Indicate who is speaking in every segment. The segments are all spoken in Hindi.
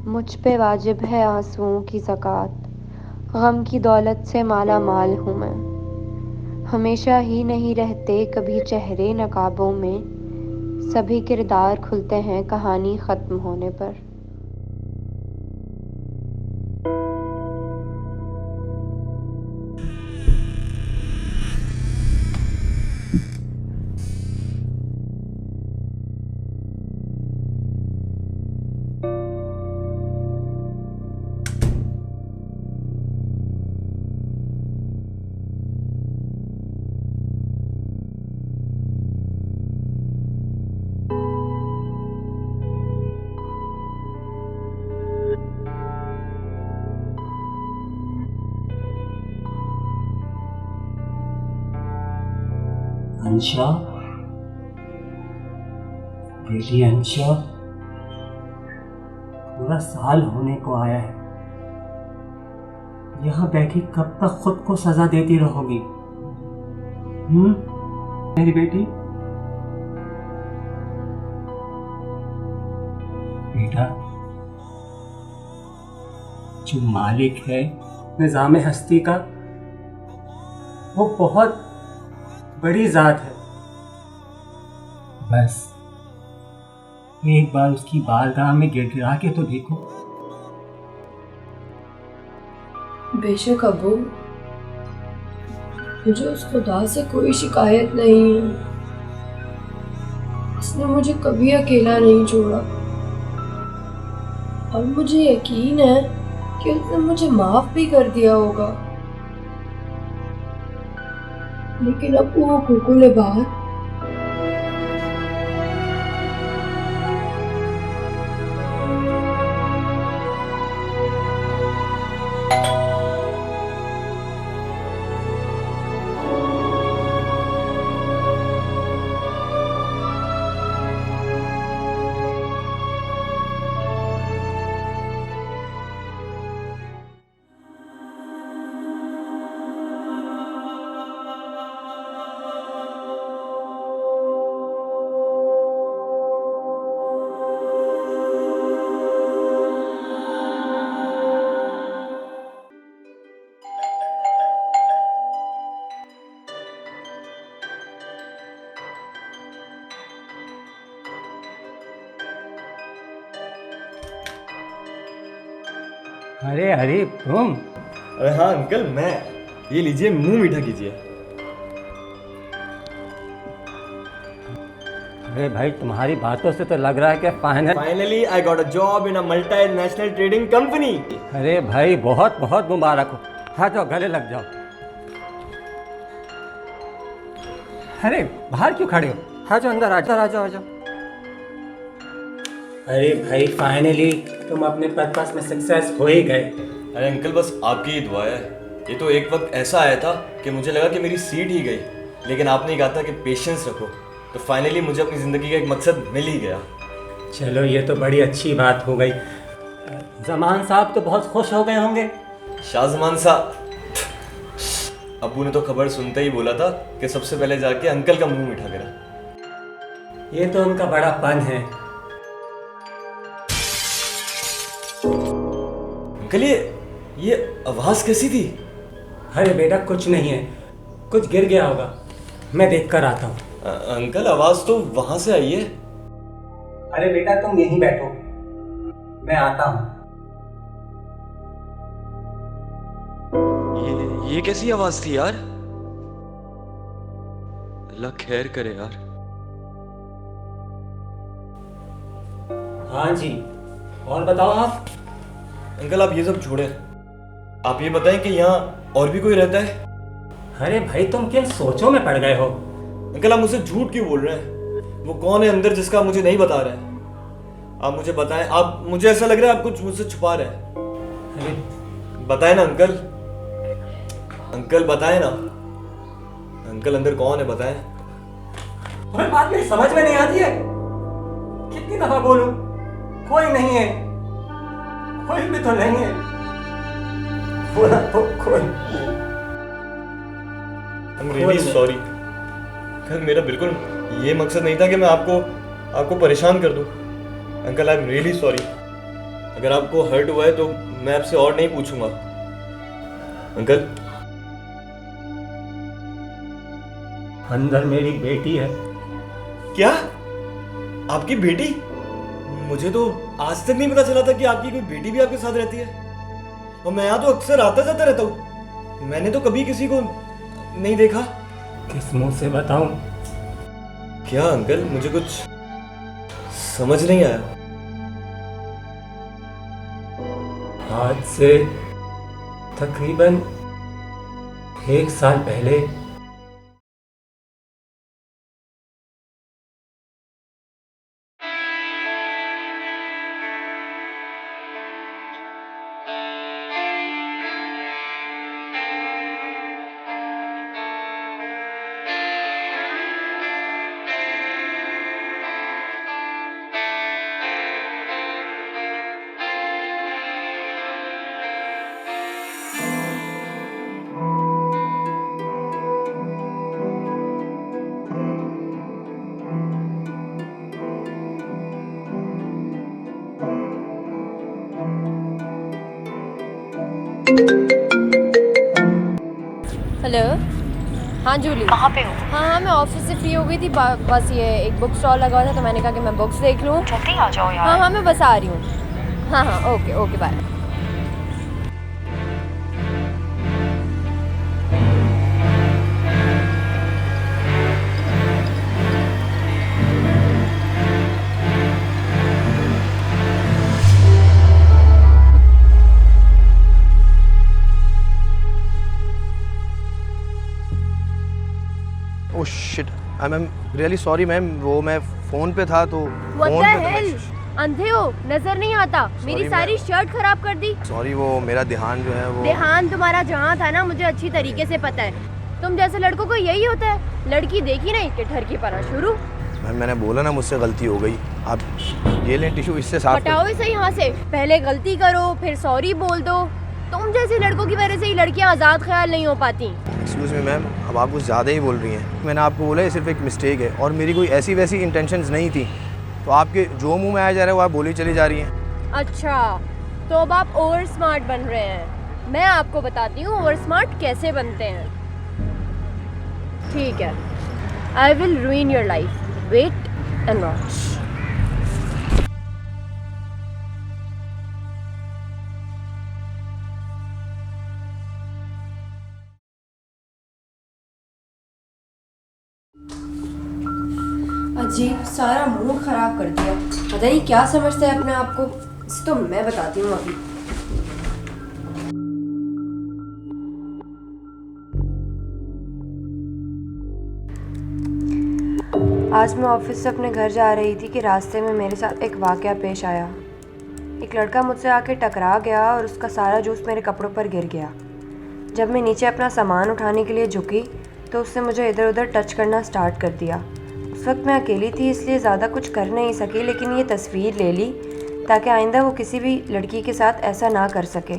Speaker 1: मुझ पे वाजिब है आंसुओं की ज़कात, गम की दौलत से माला माल हूँ मैं। हमेशा ही नहीं रहते कभी चेहरे नकाबों में, सभी किरदार खुलते हैं कहानी ख़त्म होने पर।
Speaker 2: अंशा, बेटी अंशा, पूरा साल होने को आया है। यहाँ बैठी कब तक खुद को सजा देती रहोगी? मेरी बेटी? बेटा, जो मालिक है निजाम हस्ती का, वो बहुत बड़ी जात है। बस एक बार उसकी बारगाह में गिड़गिड़ा के तो देखो।
Speaker 3: बेशक अबू, मुझे उस खुदा से कोई शिकायत नहीं है। उसने मुझे कभी अकेला नहीं छोड़ा और मुझे यकीन है कि उसने मुझे माफ भी कर दिया होगा। लेकिन अब वो हुकूकुल इबाद
Speaker 2: अरे अरे तुम!
Speaker 4: अरे हाँ अंकल, मैं। ये लीजिए, मुंह मीठा कीजिए।
Speaker 2: अरे भाई, तुम्हारी बातों से तो लग रहा है कि
Speaker 4: finally I got a job in a multinational trading company.
Speaker 2: अरे भाई, बहुत बहुत मुबारक हो। हाँ, जाओ गले लग जाओ। अरे बाहर क्यों खड़े हो? हाँ, जाओ अंदर, आ जाओ। अरे भाई, फाइनली तुम अपने पर्पस में सक्सेस हो ही गए।
Speaker 4: अरे अंकल, बस आपकी ही दुआ है। ये तो एक वक्त ऐसा आया था कि मुझे लगा कि मेरी सीट ही गई, लेकिन आपने कहा था कि पेशेंस रखो, तो फाइनली मुझे अपनी ज़िंदगी का एक मकसद मिल ही गया।
Speaker 2: चलो, ये तो बड़ी अच्छी बात हो गई। जमान साहब तो बहुत खुश हो गए होंगे।
Speaker 4: शाहजमान साहब, अब्बू ने तो खबर सुनते ही बोला था कि सबसे पहले जाके अंकल का मुंह मीठा करा।
Speaker 2: ये तो उनका बड़ा पन है।
Speaker 4: अंकल, ये आवाज़ कैसी थी?
Speaker 2: अरे बेटा, कुछ नहीं है, कुछ गिर गया होगा, मैं देख कर आता हूँ।
Speaker 4: अंकल, आवाज़ तो वहां से आई है।
Speaker 2: अरे बेटा, तुम यहीं बैठो, मैं आता हूँ।
Speaker 4: ये कैसी आवाज़ थी यार? अल्लाह खैर करे यार।
Speaker 2: हाँ जी, और बताओ आप।
Speaker 4: अंकल, आप ये सब छोड़ें, आप ये बताएं कि यहाँ और भी कोई रहता है?
Speaker 2: अरे भाई, तुम किन सोचों में पड़ गए हो?
Speaker 4: अंकल, आप मुझसे झूठ क्यों बोल रहे हैं? वो कौन है अंदर जिसका आप मुझे नहीं बता रहे हैं? आप मुझे बताएं। आप, मुझे ऐसा लग रहा है आप कुछ मुझसे छुपा रहे हैं।
Speaker 2: अरे
Speaker 4: बताएं ना अंकल। अंकल बताएं ना। अंकल, अंदर कौन है, बताएं।
Speaker 2: कोई बात नहीं, समझ में नहीं आती है? कितनी दफा बोलूं? कोई नहीं है, कोई भी तो नहीं है। बोला तो कोई।
Speaker 4: I'm really sorry। अंकल, मेरा बिल्कुल ये मकसद नहीं था कि मैं आपको परेशान कर दूं। Uncle, I am really sorry. अगर आपको हर्ट हुआ है तो मैं आपसे और नहीं पूछूंगा। अंकल,
Speaker 2: अंदर मेरी बेटी है।
Speaker 4: क्या? आपकी बेटी? मुझे तो आज तक नहीं पता चला था कि आपकी कोई बेटी भी आपके साथ रहती है। और मैं यहाँ तो अक्सर आता जाता रहता हूँ, मैंने तो कभी किसी को नहीं देखा।
Speaker 2: किस मुंह से बताऊं?
Speaker 4: क्या अंकल, मुझे कुछ समझ नहीं आया।
Speaker 2: आज से तकरीबन 1 साल पहले
Speaker 5: हेलो। हाँ जूली,
Speaker 6: कहाँ पे हो?
Speaker 5: हाँ मैं ऑफिस से फ्री हो गई थी। बस ये एक बुक स्टॉल लगा हुआ था तो मैंने कहा कि मैं बुक्स देख लूँ।
Speaker 6: जल्दी आ जाओ यार।
Speaker 5: हाँ मैं बस आ रही हूँ। हाँ okay okay bye.
Speaker 7: Oh shit, I am really sorry ma'am, वो मैं फ़ोन पे था तो
Speaker 5: What
Speaker 7: फ़ोन
Speaker 5: the
Speaker 7: पे
Speaker 5: hell? अंधे हो, नजर नहीं आता? मेरी सारी शर्ट खराब कर दी।
Speaker 7: सॉरी, वो मेरा ध्यान जो है वो
Speaker 5: ध्यान तुम्हारा जहाँ था ना, मुझे अच्छी तरीके से पता है। तुम जैसे लड़कों को यही होता है, लड़की देखी नहीं कि ठर की पना शुरू।
Speaker 7: मैम मैंने बोला ना मुझसे गलती हो गई। आप ये लें टिशू, इससे साफ
Speaker 5: हटाओ इसे यहाँ से। पहले गलती करो फिर सॉरी बोल दो। तुम जैसे लड़कों की वजह से ही लड़कियाँ आज़ाद ख्याल नहीं हो पाती।
Speaker 7: एक्सक्यूज़ मी मैम, अब आप कुछ ज़्यादा ही बोल रही हैं। मैंने आपको बोला ये सिर्फ एक मिस्टेक है और मेरी कोई ऐसी वैसी इंटेंशंस नहीं थी। तो आपके जो मुंह में आया जा रहा है वो आप बोली चली जा रही हैं।
Speaker 5: अच्छा, तो अब आप ओवर स्मार्ट बन रहे हैं। मैं आपको बताती हूँ ओवर स्मार्ट कैसे बनते हैं। ठीक है, I will ruin your life. Wait and watch. अजीब, सारा मूड खराब कर दिया। पता नहीं क्या समझते हैं अपने आप को। इसे तो मैं बताती हूँ अभी। आज मैं ऑफिस से अपने घर जा रही थी कि रास्ते में मेरे साथ एक वाकया पेश आया। एक लड़का मुझसे आके टकरा गया और उसका सारा जूस मेरे कपड़ों पर गिर गया। जब मैं नीचे अपना सामान उठाने के लिए झुकी तो उसने मुझे इधर उधर टच करना स्टार्ट कर दिया। उस वक्त मैं अकेली थी इसलिए ज़्यादा कुछ कर नहीं सकी, लेकिन ये तस्वीर ले ली ताकि आइंदा वो किसी भी लड़की के साथ ऐसा ना कर सके।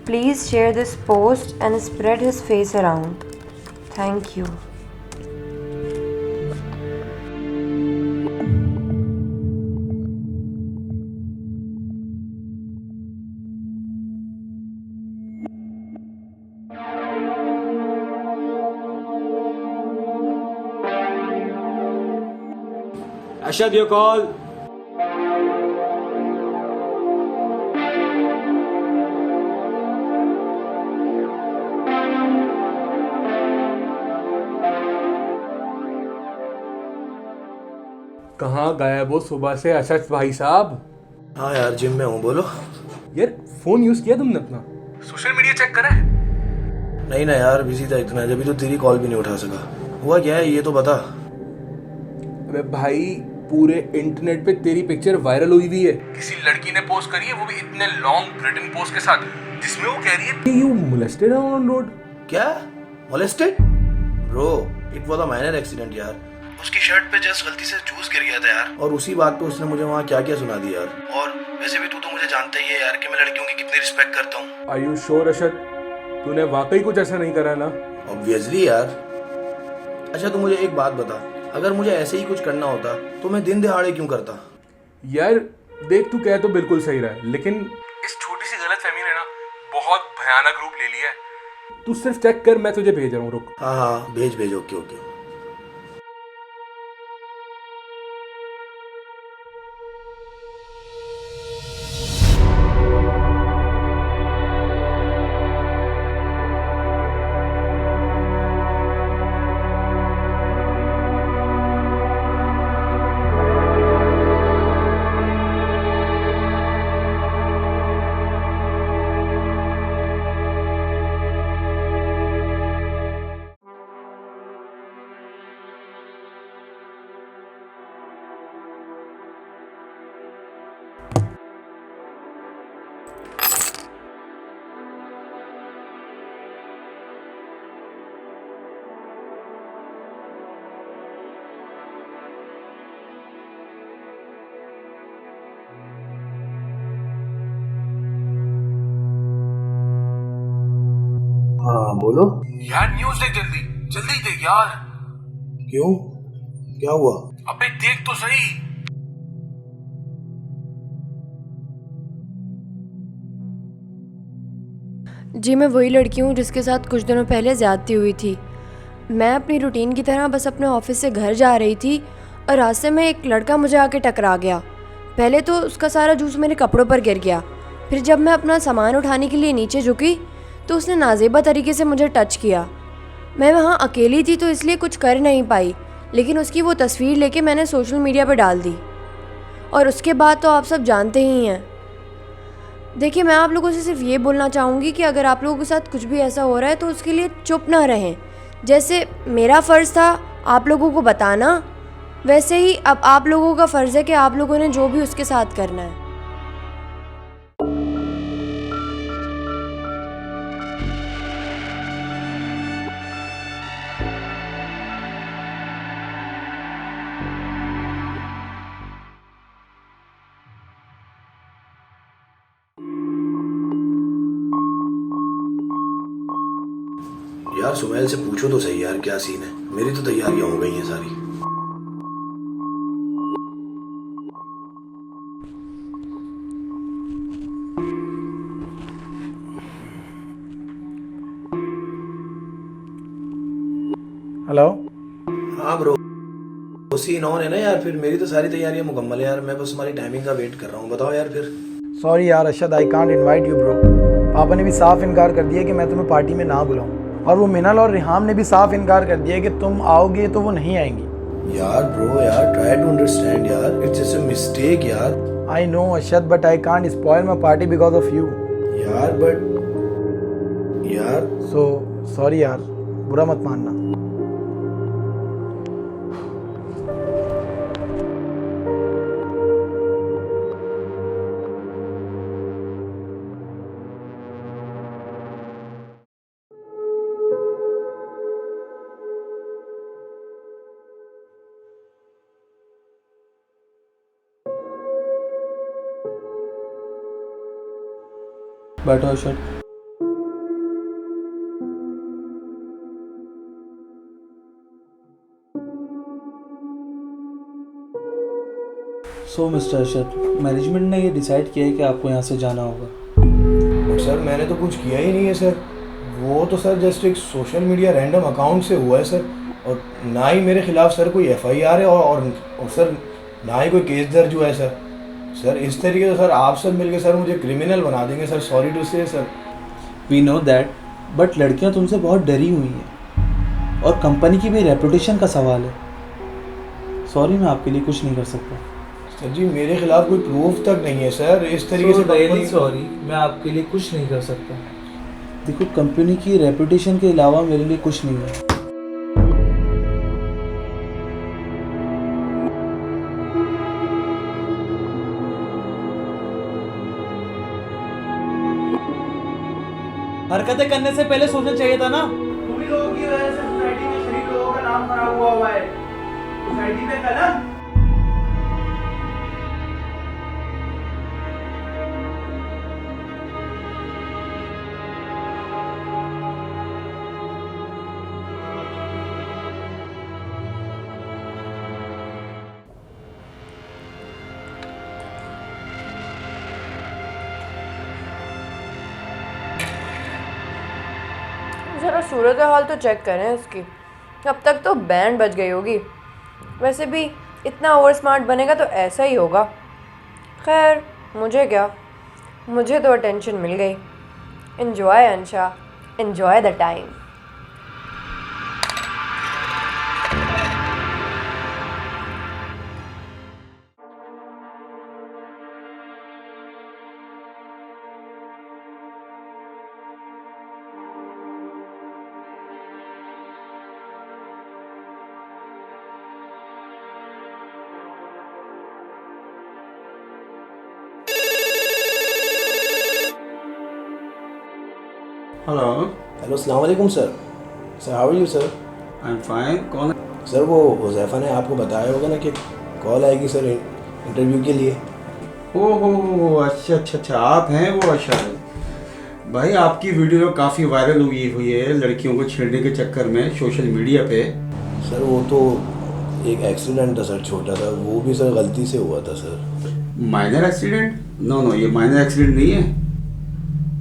Speaker 5: Please share this post and spread his face around. Thank you.
Speaker 8: Ashad, your call.
Speaker 9: कहाँ गायब हो सुबह से अशद भाई साहब?
Speaker 7: हाँ यार, जिम में हूँ। बोलो
Speaker 9: यार, फोन यूज किया तुमने अपना? सोशल मीडिया चेक करा है?
Speaker 7: नहीं ना यार, बिजी था इतना, जब तो तेरी कॉल भी नहीं उठा सका। हुआ क्या है ये तो बता।
Speaker 9: अबे भाई, पूरे इंटरनेट पे तेरी पिक्चर वायरल हुई हुई है। किसी लड़की ने पोस्ट करी है, वो भी इतने लॉन्ग रिटन पोस्ट के साथ, जिसमें वो कह रही है कि यू मोलेस्टेड ऑन रोड।
Speaker 7: क्या molested? Bro, it was a minor accident यार। उसकी शर्ट पे जस्ट गलती से जूस गिर गया था यार, और उसी बात पे उसने मुझे वहाँ क्या क्या सुना दिया यार। और वैसे भी तू तो मुझे जानता ही है यार कि मैं लड़कियों की कितनी रिस्पेक्ट करता हूँ।
Speaker 9: Are you sure Ashad? तूने वाकई कुछ ऐसा नहीं करा ना?
Speaker 7: ऑब्वियसली यार। अच्छा तू मुझे एक बात बता, अगर मुझे ऐसे ही कुछ करना होता तो मैं दिन दिहाड़े क्यों करता?
Speaker 9: यार देख तू कह तो बिल्कुल सही रहा है, लेकिन इस छोटी सी गलतफहमी ने ना बहुत भयानक रूप ले लिया है। तू सिर्फ चेक कर, मैं तुझे भेज रहा हूँ, रुक।
Speaker 7: हाँ हाँ भेज भेज, ओके ओके। हाँ बोलो।
Speaker 9: यार न्यूज़ देख, जल्दी जल्दी देख यार।
Speaker 7: क्यों, क्या हुआ?
Speaker 9: अबे देख तो सही।
Speaker 5: जी मैं वही लड़की हूँ जिसके साथ कुछ दिनों पहले ज़्यादती हुई थी। मैं अपनी रूटीन की तरह बस अपने ऑफिस से घर जा रही थी और रास्ते में एक लड़का मुझे आके टकरा गया। पहले तो उसका सारा जूस मेरे कपड़ों पर गिर गया, फिर जब मैं अपना सामान उठाने के लिए नीचे झुकी तो उसने नाजेबा तरीके से मुझे टच किया। मैं वहाँ अकेली थी तो इसलिए कुछ कर नहीं पाई, लेकिन उसकी वो तस्वीर लेके मैंने सोशल मीडिया पर डाल दी और उसके बाद तो आप सब जानते ही हैं। देखिए मैं आप लोगों से सिर्फ ये बोलना चाहूँगी कि अगर आप लोगों के साथ कुछ भी ऐसा हो रहा है तो उसके लिए चुप ना रहें। जैसे मेरा फ़र्ज़ था आप लोगों को बताना, वैसे ही अब आप लोगों का फ़र्ज़ है कि आप लोगों ने जो भी उसके साथ करना है।
Speaker 7: यार सुमेल से पूछो तो सही यार क्या सीन है। मेरी तो तैयारियां हो गई हैं सारी।
Speaker 6: हेलो।
Speaker 7: हाँ ब्रो, सीन ऑन है ना यार। फिर मेरी तो सारी तैयारियां मुकम्मल है यार, मैं बस तुम्हारी टाइमिंग का वेट कर रहा हूँ। बताओ यार फिर।
Speaker 6: सॉरी यार Arshad, I can't invite you bro. पापा ने भी साफ इनकार कर दिया कि मैं तुम्हें पार्टी में ना बुलाऊं, और वो मिनल और रिहाम ने भी साफ इनकार कर दिया कि तुम आओगे तो वो नहीं आएंगी।
Speaker 7: यार ब्रो यार, ट्राई टू अंडरस्टैंड यार, इट्स जस्ट अ मिस्टेक यार।
Speaker 6: I know Arshad, but I can't spoil my party because of you
Speaker 7: यार। बट यार
Speaker 6: सो सॉरी यार, बुरा मत मानना।
Speaker 10: बैठो अरशद। सो मिस्टर अरशद, मैनेजमेंट ने ये डिसाइड किया है कि आपको यहाँ से जाना होगा।
Speaker 7: बट सर मैंने तो कुछ किया ही नहीं है सर। वो तो सर जस्ट एक सोशल मीडिया रैंडम अकाउंट से हुआ है सर, और ना ही मेरे खिलाफ सर कोई एफआईआर है और सर ना ही कोई केस दर्ज हुआ है सर। सर इस तरीके से सर आप सब मिलके सर मुझे क्रिमिनल बना देंगे sir. Sorry to say sir.
Speaker 10: We know that, but लड़कियाँ तुमसे बहुत डरी हुई हैं और कंपनी की भी रेपुटेशन का सवाल है। सॉरी, मैं आपके लिए कुछ नहीं कर सकता।
Speaker 7: सर जी मेरे खिलाफ कोई प्रूफ तक नहीं है सर। इस तरीके से
Speaker 10: रियली सॉरी, मैं आपके लिए कुछ नहीं कर सकता। देखो, कंपनी की रेपुटेशन के अलावा मेरे लिए कुछ नहीं है। हरकतें करने से पहले सोचना चाहिए था ना।
Speaker 6: तुम ही लोगों की वजह से सोसाइटी में शरीफ लोगों का नाम खराब हुआ है। सोसाइटी में कलंक।
Speaker 5: सूरत हाल तो चेक करें उसकी। अब तक तो बैंड बज गई होगी। वैसे भी इतना ओवर स्मार्ट बनेगा तो ऐसा ही होगा। खैर मुझे क्या, मुझे तो अटेंशन मिल गई। Enjoy Ansha, enjoy the time.
Speaker 10: Hello,
Speaker 7: hello, अस्सलाम वालेकुम sir. Sir how are you sir?
Speaker 10: I am fine. कौन?
Speaker 7: सर वो हुज़ैफ़ा ने आपको बताया होगा ना कि कॉल आएगी सर इंटरव्यू के लिए।
Speaker 10: हो, अच्छा, आप हैं वो अरशद भाई। आपकी वीडियो काफ़ी वायरल हुई है लड़कियों को छेड़ने के चक्कर में सोशल मीडिया पे।
Speaker 7: सर वो तो एक एक्सीडेंट था सर, छोटा सा, वो भी सर गलती से हुआ था सर।
Speaker 10: Minor accident? नो, ये माइनर एक्सीडेंट नहीं है।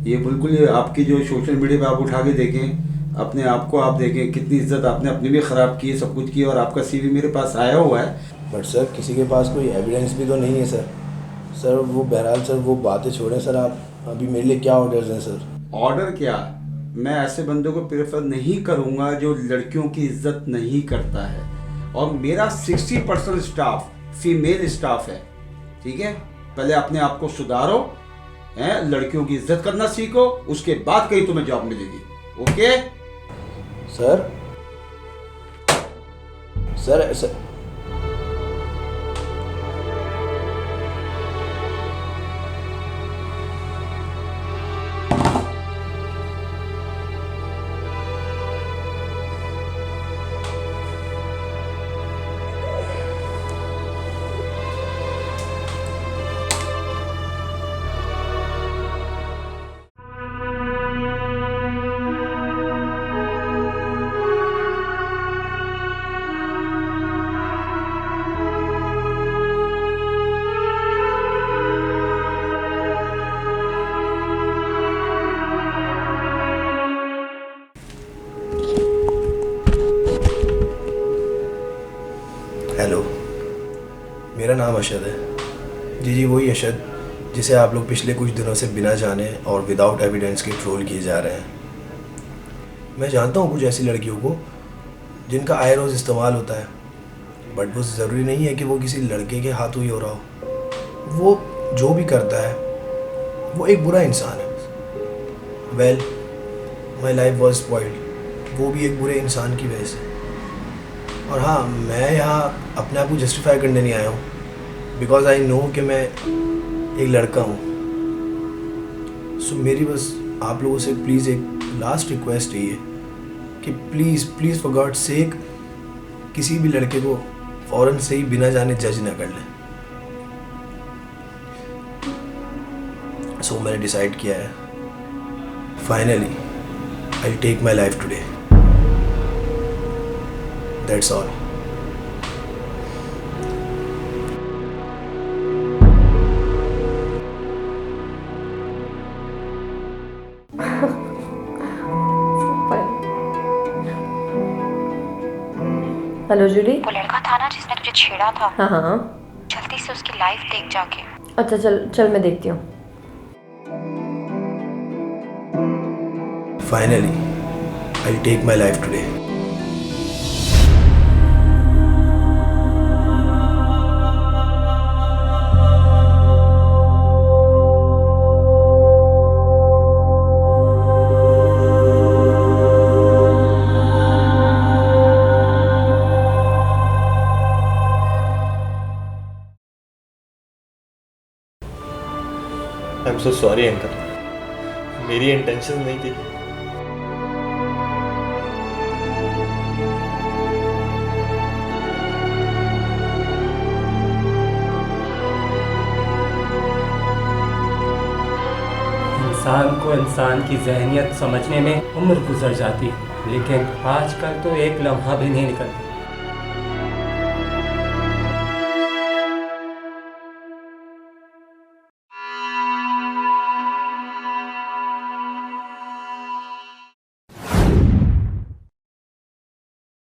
Speaker 10: ये बिल्कुल ये आपकी जो सोशल मीडिया पे आप उठा के देखें, अपने आप को आप देखें, कितनी इज्जत आपने अपनी भी ख़राब की है, सब कुछ की, और आपका CV मेरे पास आया हुआ है।
Speaker 7: बट सर किसी के पास कोई एविडेंस भी तो नहीं है सर। सर वो बहरहाल सर वो बातें छोड़ें सर, आप अभी मेरे लिए क्या ऑर्डर्स हैं सर?
Speaker 10: ऑर्डर क्या? मैं ऐसे बंदों को प्रेफर नहीं करूँगा जो लड़कियों की इज्जत नहीं करता है, और मेरा 60% स्टाफ फीमेल स्टाफ है। ठीक है, पहले अपने आप को सुधारो, हैं, लड़कियों की इज्जत करना सीखो, उसके बाद कहीं तुम्हें जॉब मिलेगी। Okay
Speaker 7: sir? सर हेलो, मेरा नाम अशद है। जी वही अशद जिसे आप लोग पिछले कुछ दिनों से बिना जाने और विदाउट एविडेंस के ट्रोल किए जा रहे हैं। मैं जानता हूँ कुछ ऐसी लड़कियों को जिनका आए रोज़ इस्तेमाल होता है, बट वो ज़रूरी नहीं है कि वो किसी लड़के के हाथों ही हो रहा हो। वो जो भी करता है वो एक बुरा इंसान है। Well, my life was spoiled, वो भी एक बुरे इंसान की वजह से। और हाँ, मैं यहाँ अपने आप को जस्टिफाई करने नहीं आया हूँ, बिकॉज आई नो कि मैं एक लड़का हूँ। सो मेरी बस आप लोगों से प्लीज़ एक लास्ट रिक्वेस्ट है ये कि प्लीज़ फॉर गॉड सेक किसी भी लड़के को फ़ौरन से ही बिना जाने जज ना कर लें। सो मैंने डिसाइड किया है, finally I take my life today, that's all.
Speaker 5: Hello Julie.
Speaker 11: वो लड़का था ना जिसने तुझे छेड़ा था?
Speaker 5: हाँ,
Speaker 11: जल्दी से उसकी लाइफ देख जाके।
Speaker 5: अच्छा चल मैं देखती हूँ।
Speaker 7: Finally I take my life today.
Speaker 4: I am so sorry uncle, मेरी इंटेंशन नहीं थी।
Speaker 2: इंसान को इंसान की जहनियत समझने में उम्र गुजर जाती है, लेकिन आजकल तो एक लम्हा भी नहीं निकलता।